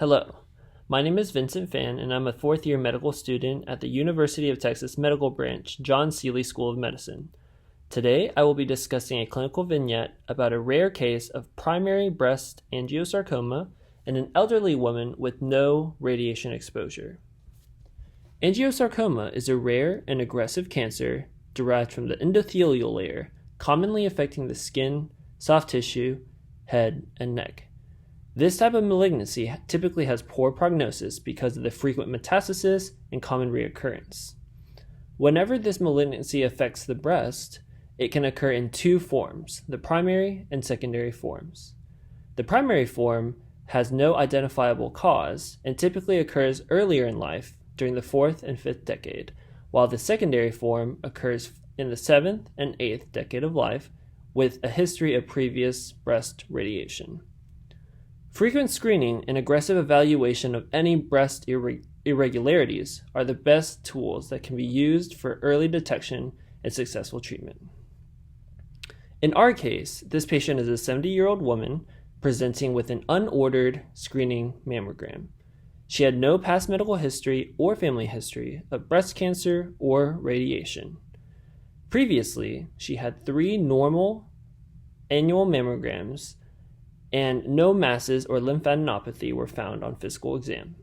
Hello, my name is Vincent Fan, and I'm a fourth-year medical student at the University of Texas Medical Branch John Seeley School of Medicine. Today, I will be discussing a clinical vignette about a rare case of primary breast angiosarcoma in an elderly woman with no radiation exposure. Angiosarcoma is a rare and aggressive cancer derived from the endothelial layer, commonly affecting the skin, soft tissue, head, and neck. This type of malignancy typically has poor prognosis because of the frequent metastasis and common reoccurrence. Whenever this malignancy affects the breast, it can occur in two forms, the primary and secondary forms. The primary form has no identifiable cause and typically occurs earlier in life during the 4th and 5th decade, while the secondary form occurs in the 7th and 8th decade of life with a history of previous breast radiation. Frequent screening and aggressive evaluation of any breast irregularities are the best tools that can be used for early detection and successful treatment. In our case, this patient is a 70-year-old woman presenting with an unordered screening mammogram. She had no past medical history or family history of breast cancer or radiation. Previously, she had 3 normal annual mammograms and no masses or lymphadenopathy were found on physical exam.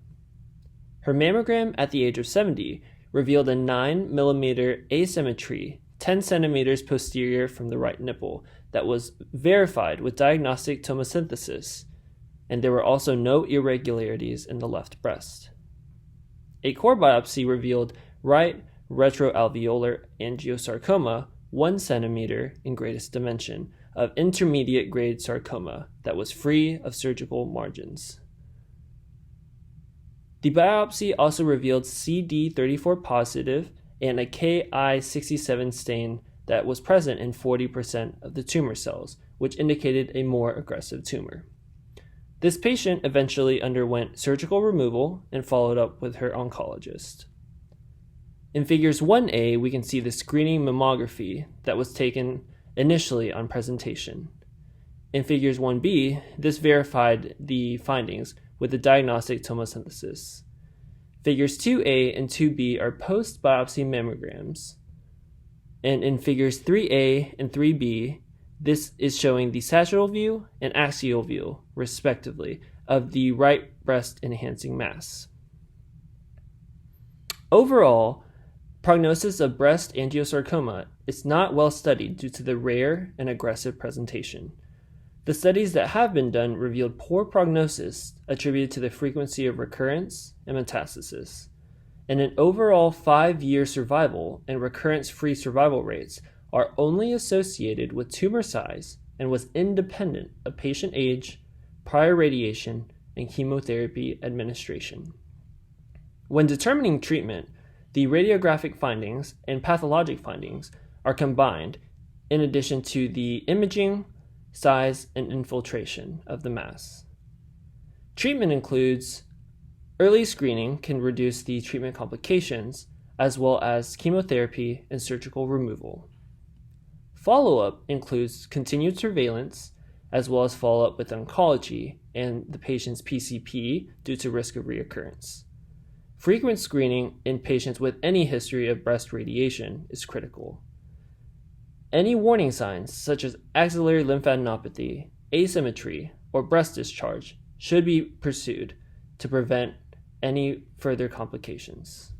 Her mammogram at the age of 70 revealed a 9 mm asymmetry 10 centimeters posterior from the right nipple that was verified with diagnostic tomosynthesis, and there were also no irregularities in the left breast. A core biopsy revealed right retroalveolar angiosarcoma 1 centimeter in greatest dimension of intermediate grade sarcoma that was free of surgical margins. The biopsy also revealed CD34 positive and a Ki67 stain that was present in 40% of the tumor cells, which indicated a more aggressive tumor. This patient eventually underwent surgical removal and followed up with her oncologist. In figures 1A, we can see the screening mammography that was taken initially on presentation. In figures 1B, this verified the findings with the diagnostic tomosynthesis. Figures 2A and 2B are post-biopsy mammograms, and in figures 3A and 3B, this is showing the sagittal view and axial view, respectively, of the right breast enhancing mass. Overall, prognosis of breast angiosarcoma is not well studied due to the rare and aggressive presentation. The studies that have been done revealed poor prognosis attributed to the frequency of recurrence and metastasis, and an overall 5-year survival and recurrence-free survival rates are only associated with tumor size and was independent of patient age, prior radiation, and chemotherapy administration. When determining treatment, the radiographic findings and pathologic findings are combined in addition to the imaging, size, and infiltration of the mass. Treatment includes early screening can reduce the treatment complications as well as chemotherapy and surgical removal. Follow-up includes continued surveillance as well as follow-up with oncology and the patient's PCP due to risk of reoccurrence. Frequent screening in patients with any history of breast radiation is critical. Any warning signs, such as axillary lymphadenopathy, asymmetry, or breast discharge, should be pursued to prevent any further complications.